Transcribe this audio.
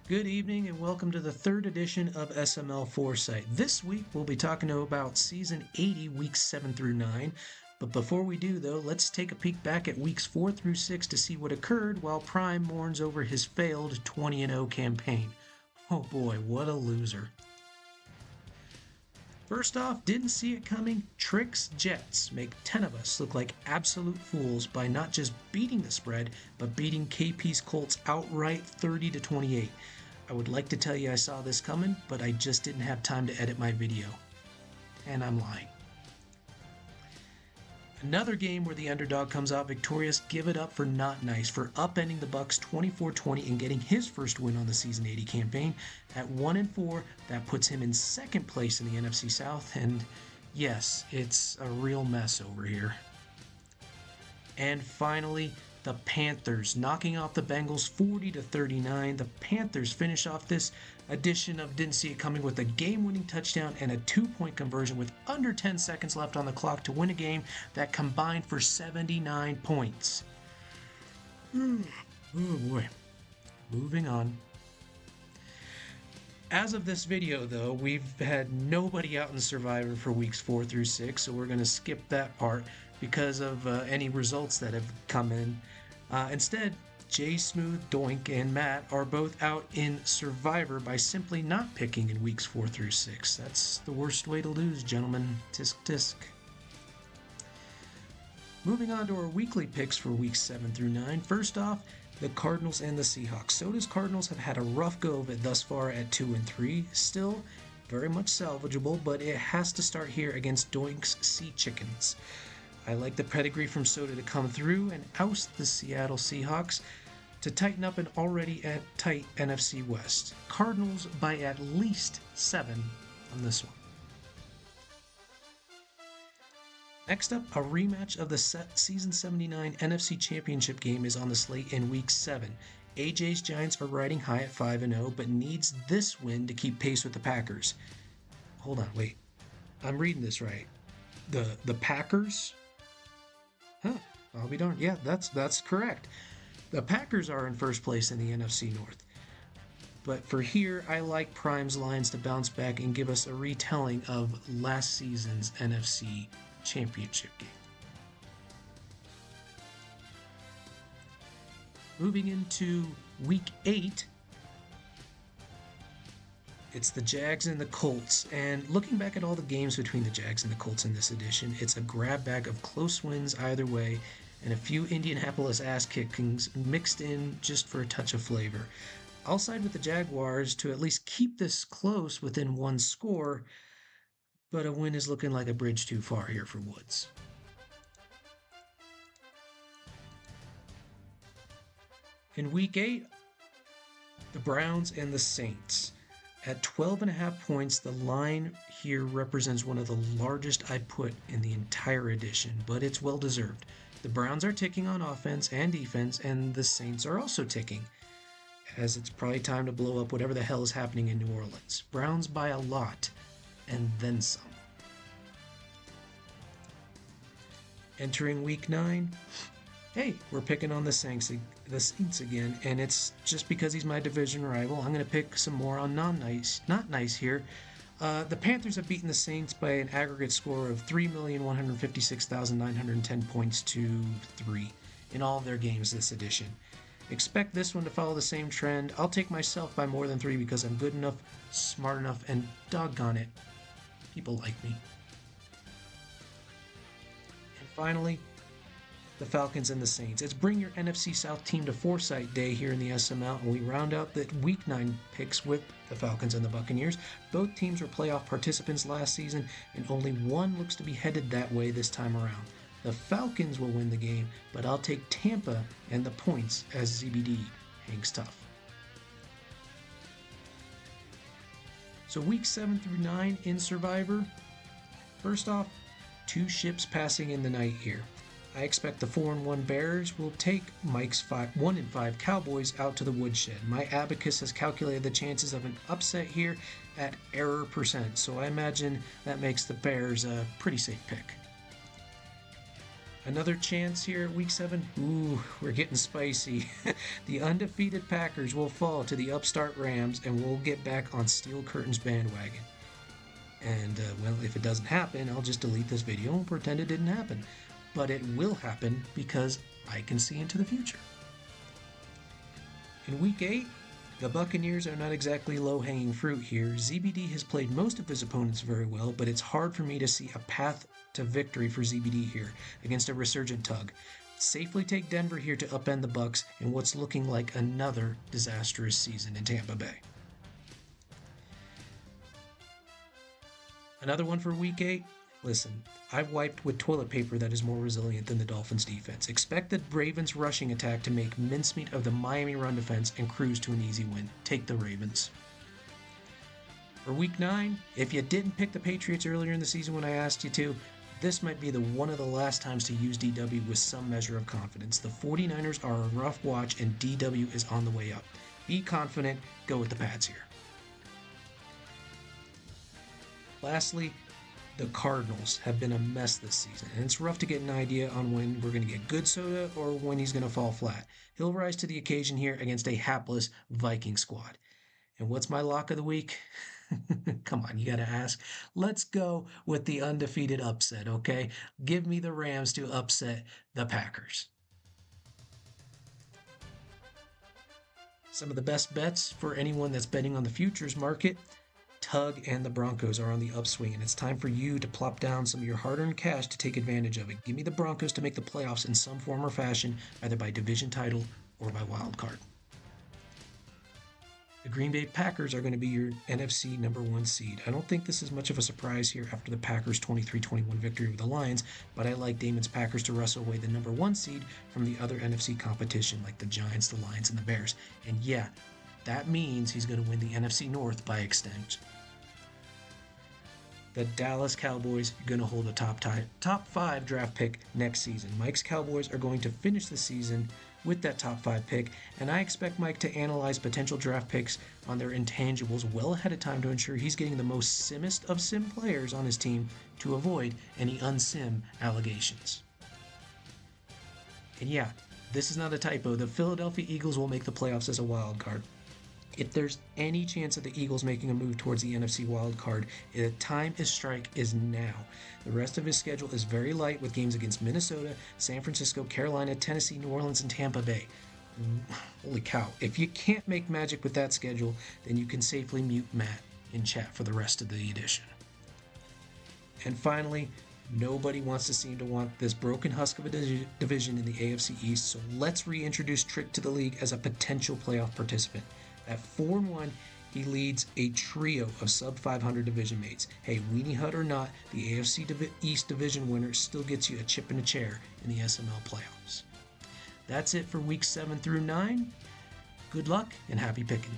Good evening and welcome to the third edition of SML Foresight. This week we'll be talking about Season 80, Weeks 7 through 9. But before we do, though, let's take a peek back at Weeks 4 through 6 to see what occurred while Prime mourns over his failed 20-0 campaign. Oh boy, what a loser. First off, didn't see it coming. Tricks Jets make 10 of us look like absolute fools by not just beating the spread, but beating KP's Colts outright 30-28. I would like to tell you I saw this coming, but I just didn't have time to edit my video. And I'm lying. Another game where the underdog comes out victorious. Give it up for Not Nice for upending the Bucks 24-20 and getting his first win on the Season 80 campaign. At 1-4, that puts him in second place in the NFC South, and yes, it's a real mess over here. And finally, the Panthers knocking off the Bengals 40-39. The Panthers finish off this edition of Didn't See It Coming with a game-winning touchdown and a 2-point conversion with under 10 seconds left on the clock to win a game that combined for 79 points. Oh boy. Moving on. As of this video, though, we've had nobody out in Survivor for weeks 4 through 6, so we're going to skip that part because of any results that have come in. Instead, Jay Smooth, Doink, and Matt are both out in Survivor by simply not picking in weeks 4 through 6. That's the worst way to lose, gentlemen. Tisk tisk. Moving on to our weekly picks for weeks 7 through 9. First off, the Cardinals and the Seahawks. Soda's Cardinals have had a rough go of it thus far at 2-3. Still very much salvageable, but it has to start here against Doink's Sea Chickens. I like the pedigree from Soda to come through and oust the Seattle Seahawks to tighten up an already tight NFC West. Cardinals by at least 7 on this one. Next up, a rematch of the Season 79 NFC Championship game is on the slate in Week 7. AJ's Giants are riding high at 5-0, but needs this win to keep pace with the Packers. Hold on, wait. I'm reading this right. The Packers? Huh, I'll be darned. Yeah, that's correct. The Packers are in first place in the NFC North. But for here, I like Prime's lines to bounce back and give us a retelling of last season's NFC Championship game. Moving into Week 8, it's the Jags and the Colts, and looking back at all the games between the Jags and the Colts in this edition, it's a grab bag of close wins either way, and a few Indianapolis ass-kickings mixed in just for a touch of flavor. I'll side with the Jaguars to at least keep this close within one score, but a win is looking like a bridge too far here for Woods. In Week 8, the Browns and the Saints. At 12.5 points, the line here represents one of the largest I put in the entire edition, but it's well deserved. The Browns are ticking on offense and defense, and the Saints are also ticking, as it's probably time to blow up whatever the hell is happening in New Orleans. Browns by a lot, and then some. Entering Week 9, hey, we're picking on the Saints again, and it's just because he's my division rival. I'm going to pick some more on not nice here. The Panthers have beaten the Saints by an aggregate score of 3,156,910 points to 3 in all of their games this edition. Expect this one to follow the same trend. I'll take myself by more than 3 because I'm good enough, smart enough, and doggone it, people like me. And finally, the Falcons and the Saints. It's Bring Your NFC South Team to Foresight Day here in the SML, and we round out the Week 9 picks with the Falcons and the Buccaneers. Both teams were playoff participants last season, and only one looks to be headed that way this time around. The Falcons will win the game, but I'll take Tampa and the points as ZBD hangs tough. So Week 7 through 9 in Survivor. First off, 2 ships passing in the night here. I expect the 4-1 Bears will take Mike's 1-5 Cowboys out to the woodshed. My abacus has calculated the chances of an upset here at error percent, so I imagine that makes the Bears a pretty safe pick. Another chance here at week 7. Ooh, we're getting spicy. The undefeated Packers will fall to the upstart Rams, and we'll get back on Steel Curtain's bandwagon. And, well, if it doesn't happen, I'll just delete this video and pretend it didn't happen. But it will happen because I can see into the future. In week 8, the Buccaneers are not exactly low-hanging fruit here. ZBD has played most of his opponents very well, but it's hard for me to see a path to victory for ZBD here against a resurgent Tug. Safely take Denver here to upend the Bucs in what's looking like another disastrous season in Tampa Bay. Another one for week 8. Listen, I've wiped with toilet paper that is more resilient than the Dolphins' defense. Expect the Ravens' rushing attack to make mincemeat of the Miami run defense and cruise to an easy win. Take the Ravens. For week 9, if you didn't pick the Patriots earlier in the season when I asked you to, this might be one of the last times to use DW with some measure of confidence. The 49ers are a rough watch and DW is on the way up. Be confident, go with the Pats here. Lastly, the Cardinals have been a mess this season, and it's rough to get an idea on when we're going to get good soda or when he's going to fall flat. He'll rise to the occasion here against a hapless Viking squad. And what's my lock of the week? Come on, you got to ask. Let's go with the undefeated upset, okay? Give me the Rams to upset the Packers. Some of the best bets for anyone that's betting on the futures market. Tug and the Broncos are on the upswing, and it's time for you to plop down some of your hard-earned cash to take advantage of it. Give me the Broncos to make the playoffs in some form or fashion, either by division title or by wild card. The Green Bay Packers are going to be your NFC number 1 seed. I don't think this is much of a surprise here after the Packers' 23-21 victory over the Lions, but I like Damon's Packers to wrestle away the number 1 seed from the other NFC competition like the Giants, the Lions, and the Bears. And yeah, that means he's going to win the NFC North by extension. The Dallas Cowboys are going to hold a top 5 draft pick next season. Mike's Cowboys are going to finish the season with that top 5 pick, and I expect Mike to analyze potential draft picks on their intangibles well ahead of time to ensure he's getting the most simmest of sim players on his team to avoid any unsim allegations. And yeah, this is not a typo. The Philadelphia Eagles will make the playoffs as a wild card. If there's any chance of the Eagles making a move towards the NFC wild card, the time to strike is now. The rest of his schedule is very light with games against Minnesota, San Francisco, Carolina, Tennessee, New Orleans, and Tampa Bay. Holy cow. If you can't make magic with that schedule, then you can safely mute Matt in chat for the rest of the edition. And finally, nobody wants to seem to want this broken husk of a division in the AFC East, so let's reintroduce Trick to the league as a potential playoff participant. At 4-1, he leads a trio of sub-500 division mates. Hey, Weenie Hut or not, the AFC East division winner still gets you a chip in a chair in the SML playoffs. That's it for weeks 7 through 9. Good luck and happy picking.